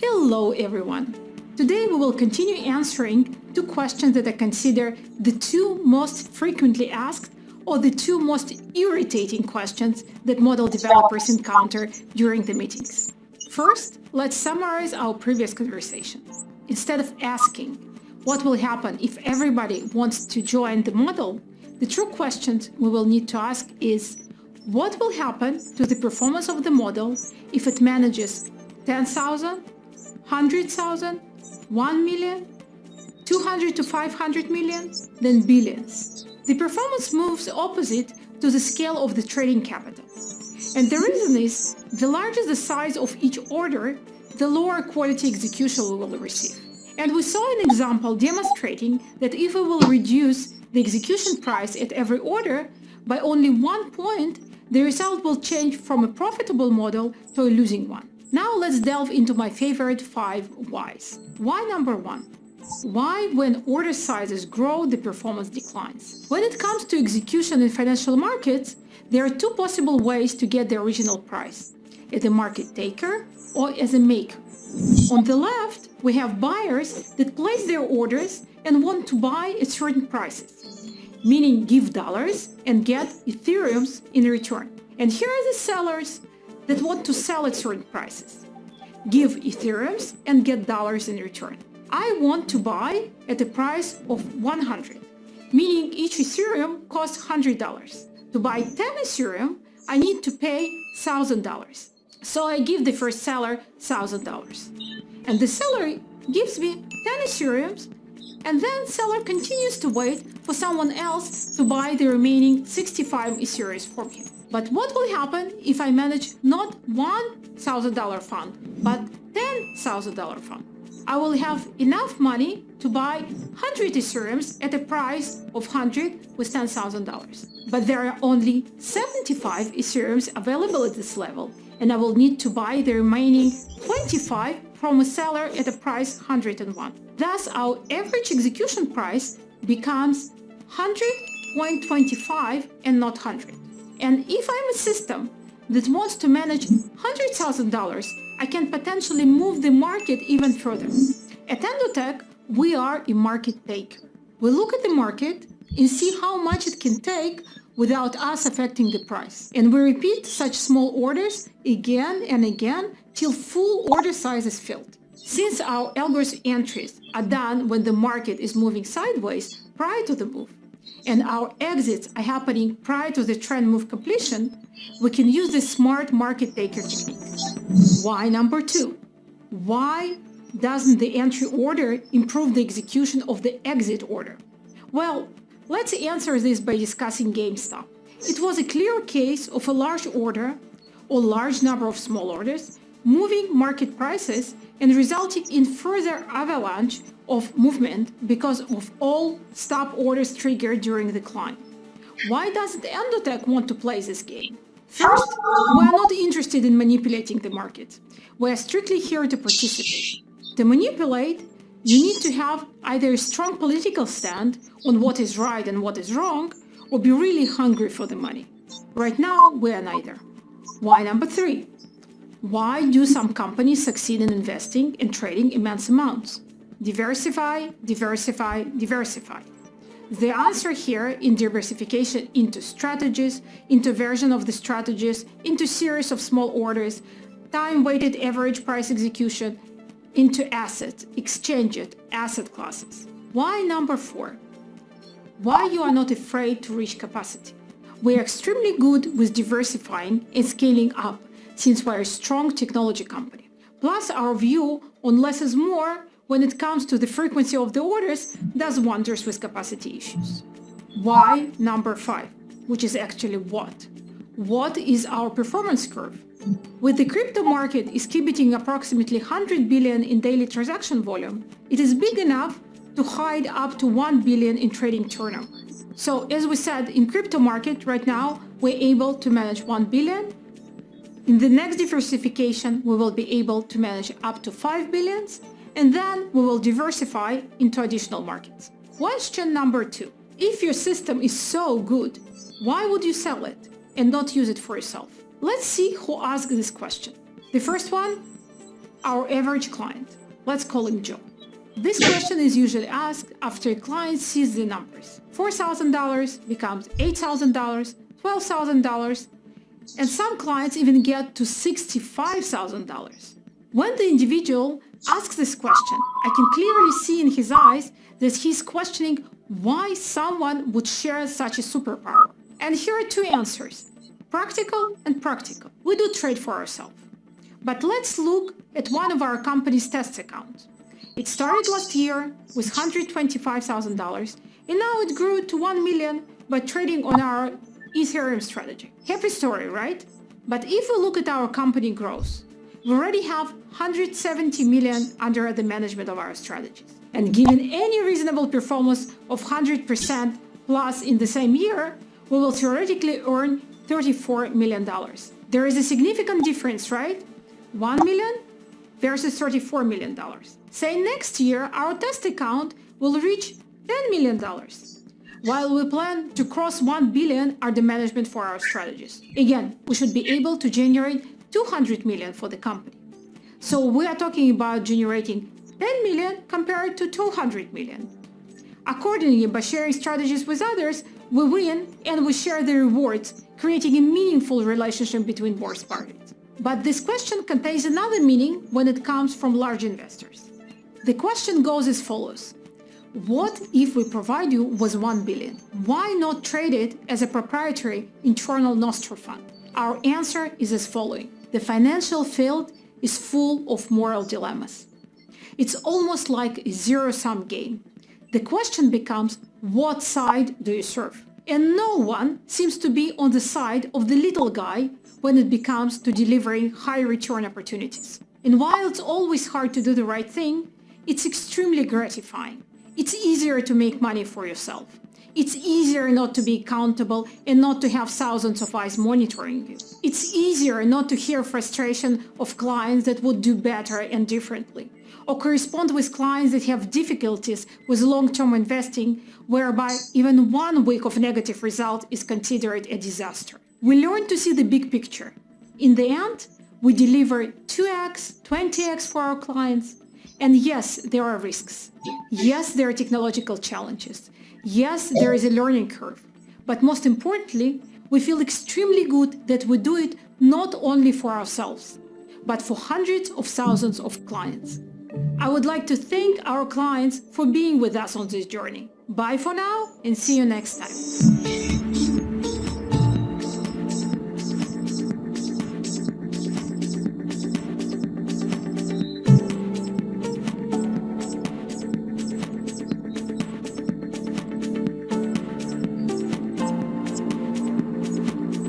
Hello everyone! Today we will continue answering two questions that I consider the two most frequently asked or the two most irritating questions that model developers encounter during the meetings. First, let's summarize our previous conversation. Instead of asking what will happen if everybody wants to join the model, the true question we will need to ask is what will happen to the performance of the model if it manages 10,000, 100,000, 1 million, 200 to 500 million, then billions. The performance moves opposite to the scale of the trading capital. And the reason is, the larger the size of each order, the lower quality execution we will receive. And we saw an example demonstrating that if we will reduce the execution price at every order by only 1 point, the result will change from a profitable model to a losing one. Now let's delve into my favorite 5 whys. Why number 1? Why, when order sizes grow, the performance declines? When it comes to execution in financial markets, there are two possible ways to get the original price: as a market taker or as a maker. On the left, we have buyers that place their orders and want to buy at certain prices, meaning give dollars and get Ethereums in return. And here are the sellers that want to sell at certain prices, give Ethereums and get dollars in return. I want to buy at a price of 100, meaning each Ethereum costs $100. To buy 10 Ethereum, I need to pay $1,000. So I give the first seller $1,000. And the seller gives me 10 Ethereums, and then seller continues to wait for someone else to buy the remaining 65 Ethereums from him. But what will happen if I manage not $1,000 fund, but $10,000 fund? I will have enough money to buy 100 Ethereums at a price of 100 with $10,000. But there are only 75 Ethereums available at this level, and I will need to buy the remaining 25 from a seller at a price 101. Thus, our average execution price becomes 100.25 and not 100. And if I'm a system that wants to manage $100,000, I can potentially move the market even further. At Endotech, we are a market taker. We look at the market and see how much it can take without us affecting the price. And we repeat such small orders again and again till full order size is filled. Since our algorithm entries are done when the market is moving sideways prior to the move, and our exits are happening prior to the trend move completion, we can use the smart market taker technique. Why number 2? Why doesn't the entry order improve the execution of the exit order? Well, let's answer this by discussing GameStop. It was a clear case of a large order or large number of small orders moving market prices and resulting in further avalanche of movement because of all stop orders triggered during the climb. Why doesn't Endotech want to play this game? First, we are not interested in manipulating the market. We are strictly here to participate. To manipulate, you need to have either a strong political stand on what is right and what is wrong, or be really hungry for the money. Right now, we are neither. Why number 3? Why do some companies succeed in investing and trading immense amounts? Diversify, diversify, diversify. The answer here in diversification into strategies, into version of the strategies, into series of small orders, time-weighted average price execution, into assets, exchanges, asset classes. Why number 4? Why you are not afraid to reach capacity? We are extremely good with diversifying and scaling up, since we are a strong technology company. Plus, our view on less is more when it comes to the frequency of the orders does wonders with capacity issues. Why number 5, which is actually what? What is our performance curve? With the crypto market exhibiting approximately 100 billion in daily transaction volume, it is big enough to hide up to 1 billion in trading turnover. So as we said, in crypto market right now, we're able to manage 1 billion. In the next diversification, we will be able to manage up to 5 billions, and then we will diversify into additional markets. Question number 2. If your system is so good, Why would you sell it and not use it for yourself? Let's see who asked this question. The first one, our average client. Let's call him Joe. This question is usually asked after a client sees the numbers. $4,000 becomes $8,000, $12,000, and some clients even get to $65,000. When the individual asks this question, I can clearly see in his eyes that he's questioning why someone would share such a superpower. And here are two answers, practical and practical. We do trade for ourselves. But let's look at one of our company's test accounts. It started last year with $125,000, and now it grew to $1 million by trading on our Ethereum strategy. Happy story, right? But if we look at our company growth, we already have $170 million under the management of our strategies. And given any reasonable performance of 100% plus in the same year, we will theoretically earn $34 million. There is a significant difference, right? $1 million versus $34 million. Say next year, our test account will reach $10 million, while we plan to cross $1 billion under management for our strategies. Again, we should be able to generate $200 million for the company. So we are talking about generating $10 million compared to $200 million. Accordingly, by sharing strategies with others, we win and we share the rewards, creating a meaningful relationship between both parties. But this question contains another meaning when it comes from large investors. The question goes as follows. What if we provide you with $1 billion? Why not trade it as a proprietary internal Nostro fund? Our answer is as following. The financial field is full of moral dilemmas. It's almost like a zero-sum game. The question becomes, what side do you serve? And no one seems to be on the side of the little guy when it comes to delivering high return opportunities. And while it's always hard to do the right thing, it's extremely gratifying. It's easier to make money for yourself. It's easier not to be accountable and not to have thousands of eyes monitoring you. It's easier not to hear frustration of clients that would do better and differently, or correspond with clients that have difficulties with long-term investing, whereby even 1 week of negative result is considered a disaster. We learn to see the big picture. In the end, we deliver 2x, 20x for our clients. And yes, there are risks. Yes, there are technological challenges. Yes, there is a learning curve. But most importantly, we feel extremely good that we do it not only for ourselves, but for hundreds of thousands of clients. I would like to thank our clients for being with us on this journey. Bye for now and see you next time.